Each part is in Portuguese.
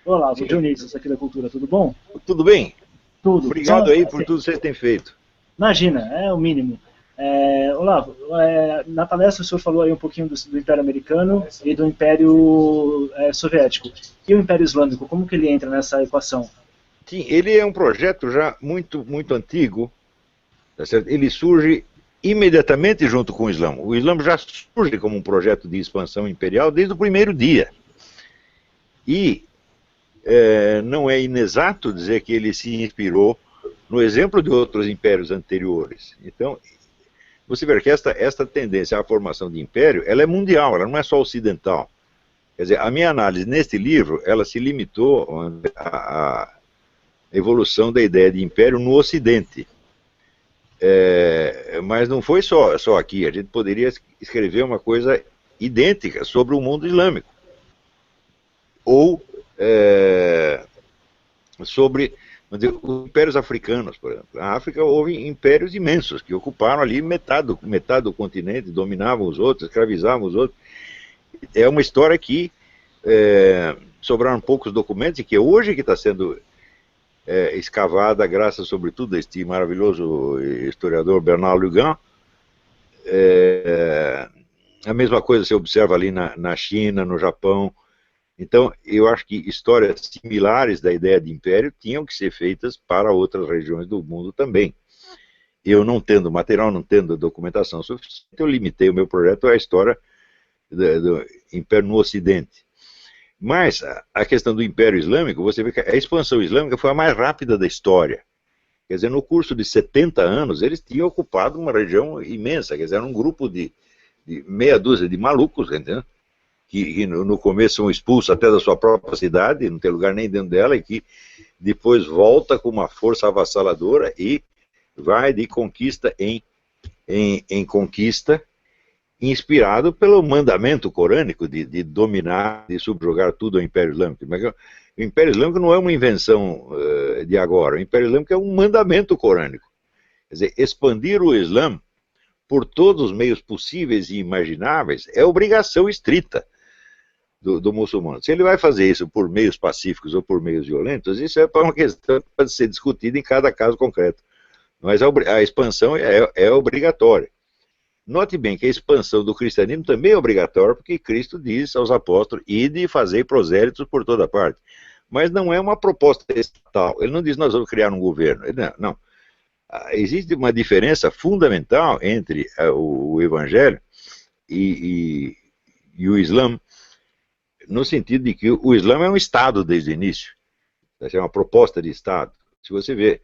Olá, vou Sim, Dionísio, aqui da Cultura, tudo bom? tudo bem? Tudo. Só, Obrigado aí por assim, tudo que vocês têm feito. imagina, é o mínimo. Olavo, na palestra o senhor falou aí um pouquinho do Império Americano e do Império Soviético. E o Império Islâmico, como que ele entra nessa equação? Sim, ele é um projeto já muito antigo, tá certo? Ele surge imediatamente junto com o Islã. O Islã já surge como um projeto de expansão imperial desde o primeiro dia. E não é inexato dizer que ele se inspirou no exemplo de outros impérios anteriores. Então, você vê que esta tendência à formação de império, ela é mundial, ela não é só ocidental. Quer dizer, a minha análise neste livro, ela se limitou a evolução da ideia de império no Ocidente. Mas não foi só aqui, a gente poderia escrever uma coisa idêntica sobre o mundo islâmico. Ou sobre dizer, os impérios africanos, por exemplo. Na África houve impérios imensos que ocuparam ali metade do continente, dominavam os outros, escravizavam os outros. É uma história que sobraram poucos documentos e que hoje que está sendo escavada, graças sobretudo a este maravilhoso historiador Bernard Lugan. A mesma coisa se observa ali na China, no Japão. Então, eu acho que histórias similares da ideia de império tinham que ser feitas para outras regiões do mundo também. Eu não tendo material, não tendo documentação suficiente, eu limitei o meu projeto à história do império no Ocidente. Mas a questão do Império Islâmico, você vê que a expansão islâmica foi a mais rápida da história. Quer dizer, no curso de 70 anos, eles tinham ocupado uma região imensa. Quer dizer, era um grupo de meia dúzia de malucos, entendeu? Que no começo são expulsos até da sua própria cidade, não tem lugar nem dentro dela, e que depois volta com uma força avassaladora e vai de conquista em conquista, inspirado pelo mandamento corânico de dominar, de subjugar tudo ao Império Islâmico. Mas o Império Islâmico não é uma invenção de agora, o Império Islâmico é um mandamento corânico. Quer dizer, expandir o Islã por todos os meios possíveis e imagináveis é obrigação estrita do muçulmano. Se ele vai fazer isso por meios pacíficos ou por meios violentos, isso é para uma questão que pode ser discutida em cada caso concreto. Mas a expansão é obrigatória. Note bem que a expansão do cristianismo também é obrigatória, porque Cristo diz aos apóstolos: ide e fazei prosélitos por toda parte. Mas não é uma proposta estatal. Ele não diz: nós vamos criar um governo. Não. Existe uma diferença fundamental entre o evangelho e, e o Islã, no sentido de que o Islã é um Estado desde o início. É uma proposta de Estado. Se você vê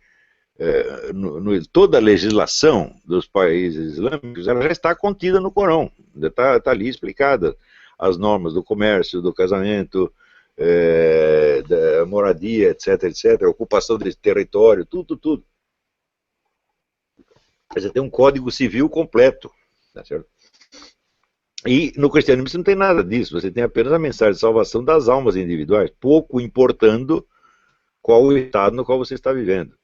toda a legislação dos países islâmicos, ela já está contida no Corão, está ali explicada as normas do comércio, do casamento, da moradia, etc, ocupação desse território, tudo. Você tem um código civil completo, tá certo? E no cristianismo você não tem nada disso, você tem apenas a mensagem de salvação das almas individuais, pouco importando qual o estado no qual você está vivendo.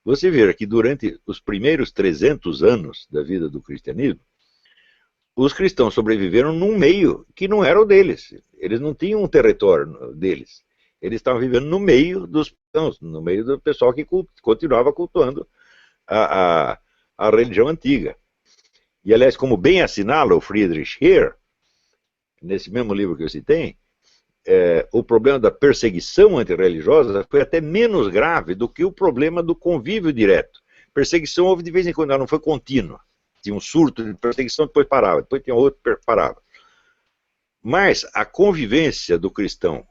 Você vê que durante os primeiros 300 anos da vida do cristianismo, os cristãos sobreviveram num meio que não era o deles. Eles não tinham um território deles. Eles estavam vivendo no meio dos cristãos, no meio do pessoal que continuava cultuando a, a, a religião antiga. E, aliás, como bem assinala o Friedrich Heer, nesse mesmo livro que eu citei, o problema da perseguição antirreligiosa foi até menos grave do que o problema do convívio direto. Perseguição houve de vez em quando, ela não foi contínua. Tinha um surto de perseguição, depois parava, depois tinha outro, parava. Mas a convivência do cristão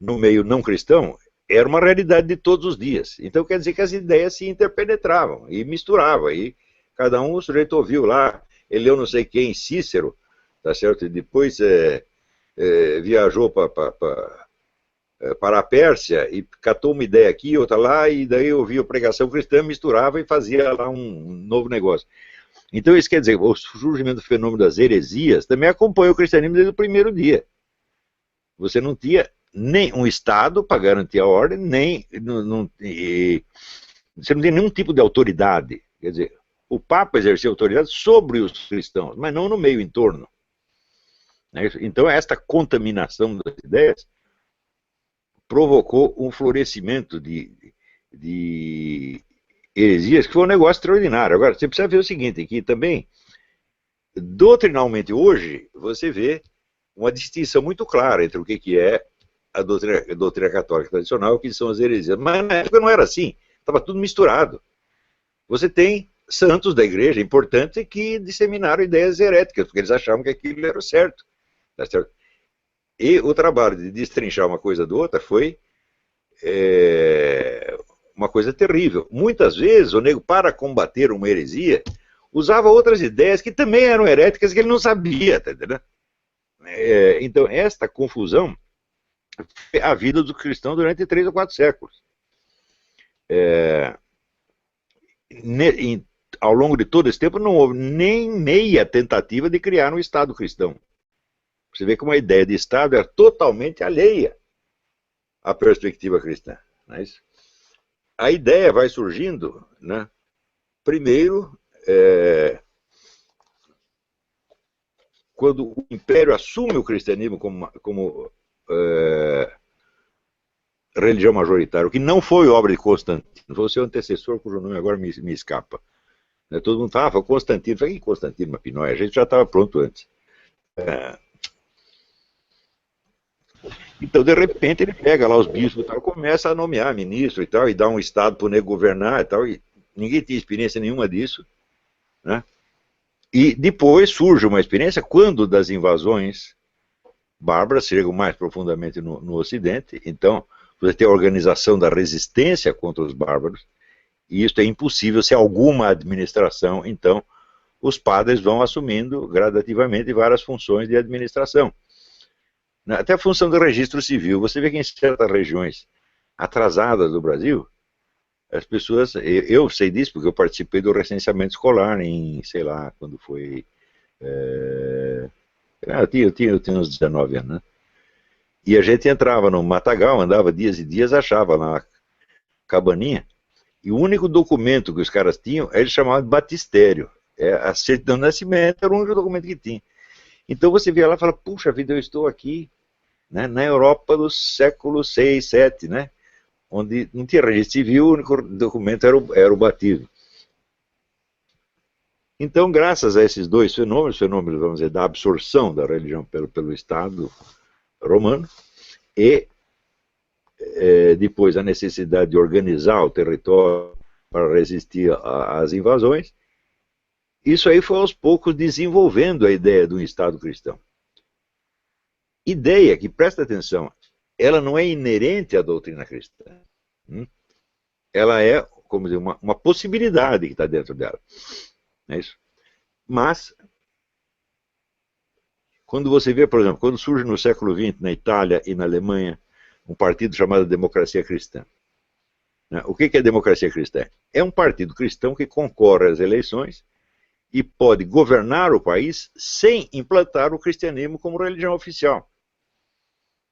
no meio não cristão era uma realidade de todos os dias. Então quer dizer que as ideias se interpenetravam e misturavam. E cada um, o sujeito ouviu lá, ele leu não sei quem, Cícero, tá certo? E depois viajou para a Pérsia e catou uma ideia aqui, outra lá, e daí ouvia a pregação cristã, misturava e fazia lá um novo negócio. Então isso quer dizer, o surgimento do fenômeno das heresias também acompanha o cristianismo desde o primeiro dia. Você não tinha nem um Estado para garantir a ordem, nem você não tem nenhum tipo de autoridade. Quer dizer, o Papa exercia autoridade sobre os cristãos, mas não no meio em torno. Então esta contaminação das ideias provocou um florescimento de heresias, que foi um negócio extraordinário. Agora, você precisa ver o seguinte, que também, doutrinalmente hoje, você vê uma distinção muito clara entre o que é a doutrina católica tradicional e o que são as heresias. Mas na época não era assim, estava tudo misturado. Você tem santos da igreja importantes que disseminaram ideias heréticas, porque eles achavam que aquilo era o certo. Tá certo? E o trabalho de destrinchar uma coisa do outra foi uma coisa terrível. Muitas vezes o nego, para combater uma heresia, usava outras ideias que também eram heréticas que ele não sabia, tá entendendo? Então, esta confusão foi a vida do cristão durante 3 ou 4 séculos. Ao longo de todo esse tempo, não houve nem meia tentativa de criar um Estado cristão. Você vê como a ideia de Estado é totalmente alheia à perspectiva cristã. Não é isso? A ideia vai surgindo, né? Primeiro, quando o Império assume o cristianismo como religião majoritária, o que não foi obra de Constantino, foi o seu antecessor, cujo nome agora me escapa. Né? Todo mundo falava, Constantino. Eu falei, que Constantino, uma pinóia? A gente já estava pronto antes. Então, de repente, ele pega lá os bispos e tal, começa a nomear ministro e tal, e dá um estado para o nego governar e tal, e ninguém tinha experiência nenhuma disso, né? E depois surge uma experiência quando das invasões bárbaras chegam mais profundamente no Ocidente. Então, você tem a organização da resistência contra os bárbaros, e isso é impossível se alguma administração. Então, os padres vão assumindo gradativamente várias funções de administração. Até a função do registro civil. Você vê que em certas regiões atrasadas do Brasil, as pessoas... Eu sei disso porque eu participei do recenseamento escolar em, sei lá, quando foi... Eu tinha uns 19 anos, né? E a gente entrava no matagal, andava dias e dias, achava lá a cabaninha, e o único documento que os caras tinham, eles chamavam de batistério. A certidão de nascimento era o único documento que tinha. Então você via lá e fala, puxa vida, eu estou aqui, né, na Europa do século 6, 7, né, onde não tinha registro civil, o único documento era o batismo. Então, graças a esses dois fenômenos, vamos dizer, da absorção da religião pelo Estado romano, e depois a necessidade de organizar o território para resistir às invasões, isso aí foi aos poucos desenvolvendo a ideia de um Estado cristão. Ideia que, presta atenção, ela não é inerente à doutrina cristã. Ela é, como dizer, uma possibilidade que está dentro dela. É isso. Mas, quando você vê, por exemplo, quando surge no século XX, na Itália e na Alemanha, um partido chamado Democracia Cristã. O que é a democracia cristã? É um partido cristão que concorre às eleições e pode governar o país sem implantar o cristianismo como religião oficial.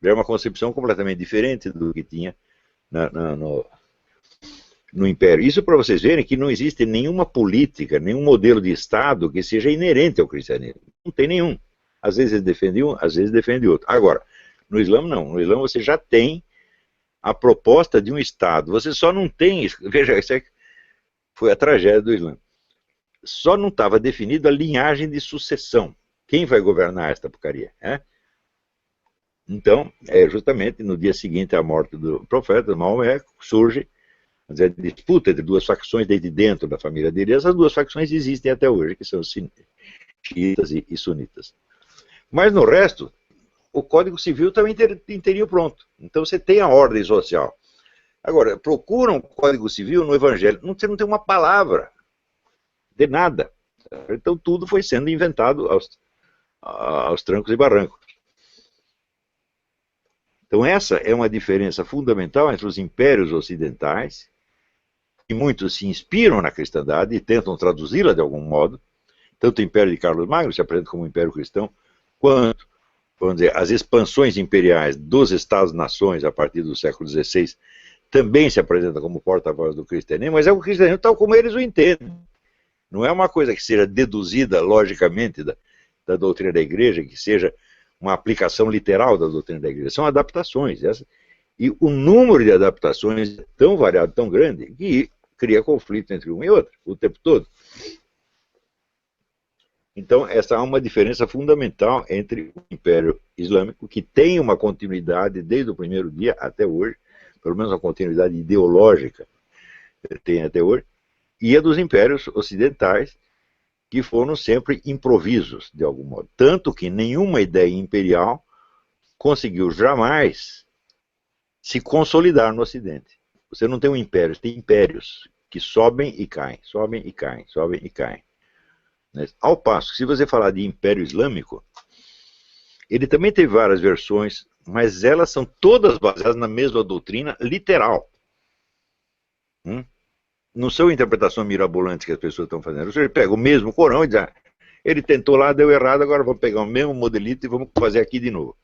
É uma concepção completamente diferente do que tinha no Império. Isso para vocês verem que não existe nenhuma política, nenhum modelo de Estado que seja inerente ao cristianismo. Não tem nenhum. Às vezes defende um, às vezes defende outro. Agora, no Islã não. No Islã você já tem a proposta de um Estado. Você só não tem... Veja, isso foi a tragédia do Islã. Só não estava definida a linhagem de sucessão. Quem vai governar esta porcaria? Então, justamente no dia seguinte à morte do profeta, Maomé, surge a disputa entre duas facções desde dentro da família dele. E essas duas facções existem até hoje, que são os xiitas e sunitas. Mas no resto, o Código Civil também teria pronto. Então você tem a ordem social. Agora, procura um Código Civil no Evangelho, você não tem uma palavra de nada. Então tudo foi sendo inventado aos trancos e barrancos. Então essa é uma diferença fundamental entre os impérios ocidentais, que muitos se inspiram na cristandade e tentam traduzi-la de algum modo. Tanto o Império de Carlos Magno se apresenta como um império cristão, quanto, vamos dizer, as expansões imperiais dos Estados-nações a partir do século XVI também se apresentam como porta-voz do cristianismo, mas é o cristianismo tal como eles o entendem. Não é uma coisa que seja deduzida logicamente da doutrina da igreja, que seja uma aplicação literal da doutrina da igreja. São adaptações. E o número de adaptações é tão variado, tão grande, que cria conflito entre um e outro o tempo todo. Então, essa é uma diferença fundamental entre o Império Islâmico, que tem uma continuidade desde o primeiro dia até hoje, pelo menos uma continuidade ideológica tem até hoje, e a dos impérios ocidentais, que foram sempre improvisos, de algum modo. Tanto que nenhuma ideia imperial conseguiu jamais se consolidar no Ocidente. Você não tem um império, você tem impérios que sobem e caem, sobem e caem, sobem e caem. Ao passo que, se você falar de Império Islâmico, ele também tem várias versões, mas elas são todas baseadas na mesma doutrina literal. Não são interpretações mirabolantes que as pessoas estão fazendo. Você pega o mesmo Corão e diz, ele tentou lá, deu errado, agora vamos pegar o mesmo modelito e vamos fazer aqui de novo.